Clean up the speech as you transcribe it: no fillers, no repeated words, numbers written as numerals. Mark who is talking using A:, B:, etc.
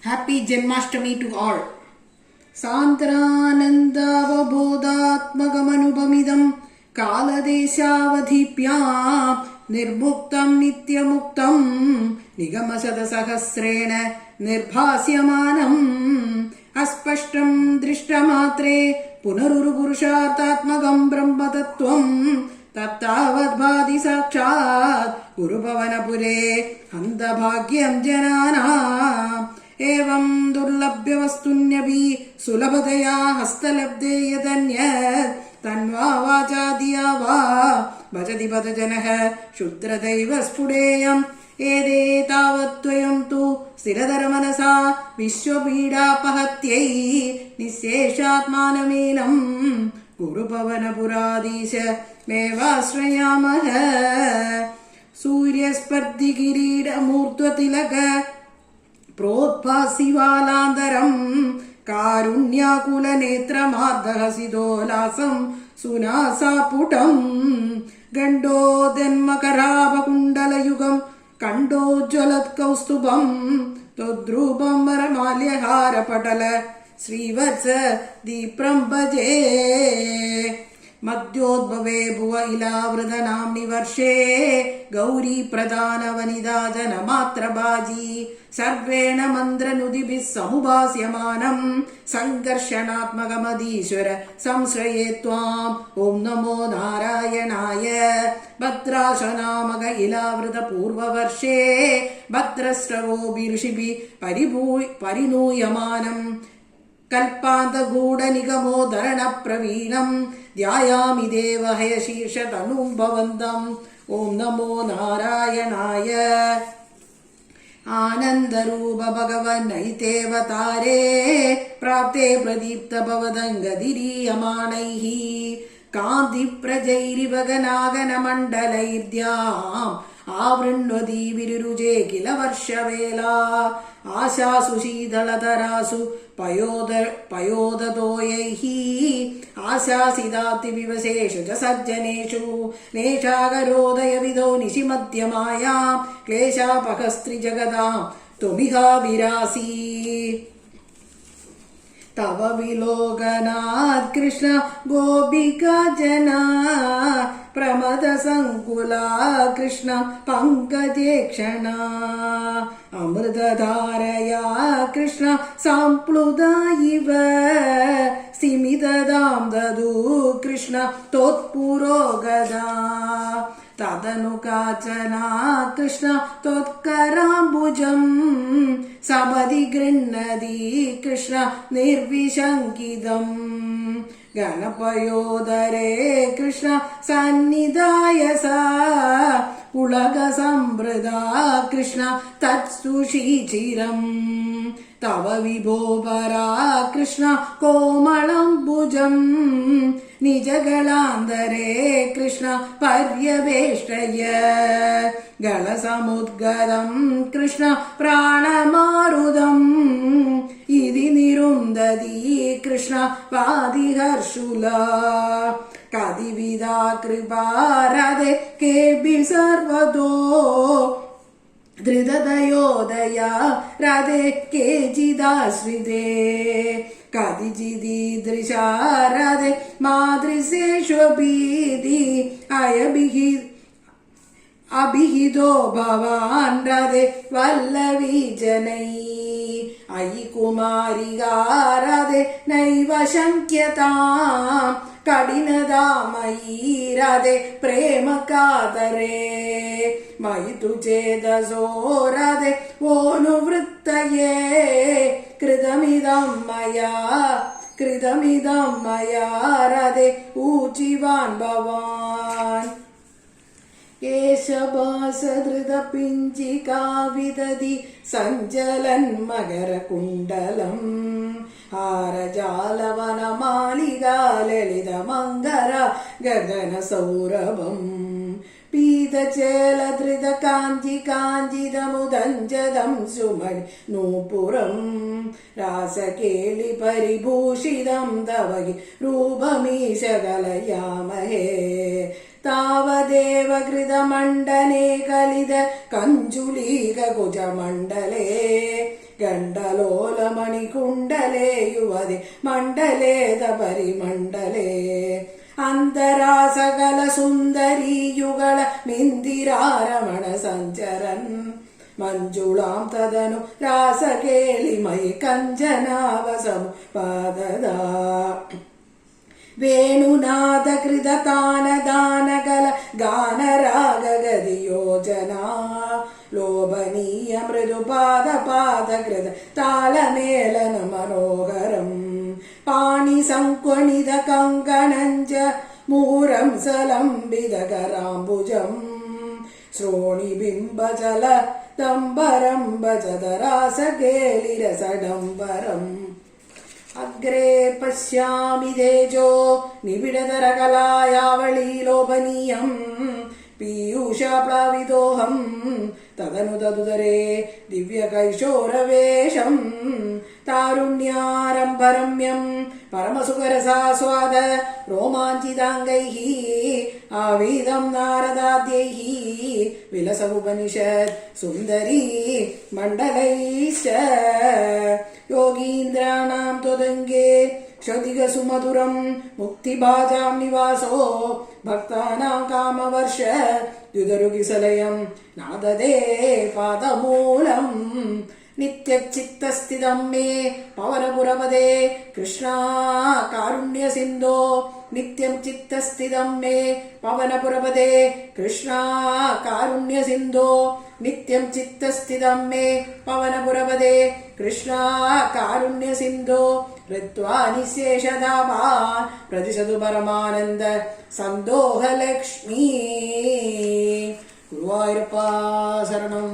A: Happy Janmashtami to all. സാന്ദ്രാനന്ദാവബോധാത്മകമനുപമിതം കാലദേശാവധിഭ്യാം നിർമുക്തം നിത്യമൂക്തം നിഗമശതസഹസ്രേണ നിർഭാസ്യമാനം അസ്പഷ്ടം ദൃഷ്ടമാത്രേ പുനരുരുപുരുഷാർത്ഥാത്മകം ബ്രഹ്മതത്വം തത്താവദ്ഭാതി സാക്ഷാത് ഗുരുഭവനപുരേ ഹന്തഭാഗ്യം ജനാനാം एवं दुर्लभ्य वस्तुन्यपि सुलभतया हस्तलब्धे यदन्यत् तन्वा वाचादिया वा भजति पदजनः शुद्रदैव स्फुटेयम् एते तावत्त्वयं तु स्थिरतरमनसा विश्वपीडापहत्यै निःशेषात्मानमेनं गुरुपवनपुराधीश मेवाश्रयामः सूर्यस्पर्धिकिरीटमूर्ध्वतिलक प्रोद्भासिवालान्तरं कारुण्याकुलनेत्रमार्दहसिदोल्लासं सुनासापुटं गण्डोदन्मकराभकुण्डलयुगं कण्डोज्ज्वलत्कौस्तुभं त्वद्रूपं वरमाल्यहारपटल श्रीवत्स दीप्रं भजे मध्योद्भवे भुव इलावृतनाम्नि वर्षे गौरी प्रधान वनिता जनमात्रबाजी सर्वेण मन्त्रनुदिभिः समुभास्यमानं सङ्घर्षणात्मकमधीश्वर संश्रये त्वाम् ॐ नमो नारायणाय भद्राशनामक इलावृत पूर्ववर्षे भद्रश्रवोभिऋषिभिः परिणूयमानम् कल्पान्तगूढनिगमोदरणप्रवीणं ध्यायामि देवहयशीर्षतनुं भवन्तम् ॐ नमो नारायणाय आनन्दरूप भगवन्नैतेवतारे प्राप्ते प्रदीप्तभवदङ्गदिरीयमाणैः कान्तिप्रजैरिव गनागनमण्डलैर्द्याम् आवृण्वती विरुरुजे किल वर्षवेला आशासु शीतलतरासु पयोदतोयैः आशासिदातिविवशेषु च सज्जनेषु नेषागरोदयविदो निशिमध्यमायां क्लेशापहस्त्रिजगदां त्वमिहा विरासि तव विलोकनात् कृष्ण गोपिका जना प्रमद संकुला कृष्ण पंकजे क्षणा अमृतधारया कृष्ण संप्लुता इव सिमितदां ददु कृष्ण त्वत्पुरोगदा तदनु काचना कृष्ण त्वत्कराम्बुजम् सपदि गृह्णति कृष्ण निर्विशङ्कितम् गणपयोदरे कृष्ण सन्निधाय सा उलगसम्प्रदा कृष्ण तत्सुषीचिरम् तव विभो परा कृष्ण कोमलम्बुजम् निजगलान्तरे कृष्ण पर्यवेष्टय गलसमुद्गदम् कृष्ण प्राणमारुदम् इति निरुन्धति कृष्ण पादिहर्षुला कतिविधा कृपा रदे केऽपि सर्वतो धृतदयोदया रदे केचिदाश्रिते कतिचिदीदृशा रदे मादृशेष्वपीति अभिहितो भवान् रदे वल्लवी जनै अयि कुमारिका रदे नैव शङ्क्यताम् कठिनदामयी रदे प्रेम कातरे मयि तु चेदसो रदे ओनुवृत्तये कृतमिदं मया रदे ऊचिवान् भवान् केशभासधृतपिञ्जिका विदधि सञ्चलन्मकरकुण्डलम् हारजालवनमालिका ललितमङ्गर गगनसौरभम् पीतचेलधृतकाञ्चिकाञ्चितमुदञ्जदं सुमणि नूपुरम् रासकेलिपरिभूषितं तव रूपमीश कलयामहे तावदेव कृतमण्डने कलित कञ्जुलीककुजमण्डले ഗണ്ഡലോലമണികുണ്ടലേ യുവതി മണ്ഡലേത പരിമണ്ഡലേ അന്തരാസകല സുന്ദരീയുഗള മിന്ദിരാരമണ സഞ്ചരൻ മഞ്ജുളാം തദനു രാസകേളിമയി കഞ്ചനാവസമു പാദദ വേണുനാദകൃതതാനദാനകല ഗാനരാഗഗതിയോജന ലോഭനീയ മൃദുപാദപാദകൃത താളമേളന മനോഹരം പാണി സംക്വണിത കങ്കണഞ്ച മൂരം സലംബിതകരാംബുജം ശ്രോണിബിംബചല ദംബരം ഭജതരാസകേളിരസഡംബരം അഗ്രേ പശ്യാമി തേജോ നിബിഡതരകലായാവളീ ലോഭനീയം പീയൂഷപ്ലാവിതോഹം തദനു തദുദരേ ദിവ്യകൈശോരവേഷം താരുണ്യാരംഭരമ്യം പരമസുഖരസാസ്വാദ രോമാഞ്ചിതാംഗൈഃ ആവീതം നാരദാദ്യൈഃ വിലസമുപനിഷത് സുന്ദരീ മണ്ഡലൈശ്ച യോഗീന്ദ്രാണാം ത്വദംഗേ ശ്രുതികസുമധുരം മുക്തിഭാജാം നിവാസോ ഭക്താനാം കാമവർഷ ദ്യുതരുകിസലയം നാദദേ പാദമൂലം നിത്യചിത്തസ്ഥിതം മേ പവനപുരപദേ കൃഷ്ണ കാരുണ്യസിന്ധോ നിത്യം ചിത്തസ്ഥിതം മേ പവനപുരപദേ കൃഷ്ണ കാരുണ്യസിന്ധോ നിത്യം ചിത്തസ്ഥിതം മേ പവനപുരപദേ കൃഷ്ണ കാരുണ്യസിന്ധോ ഋത്വാ നിശേഷധാമാൻ പ്രതിശതു പരമാനന്ദ സന്തോഹലക്ഷ്മീ ഗുരുവായൂരപ്പ ശരണം.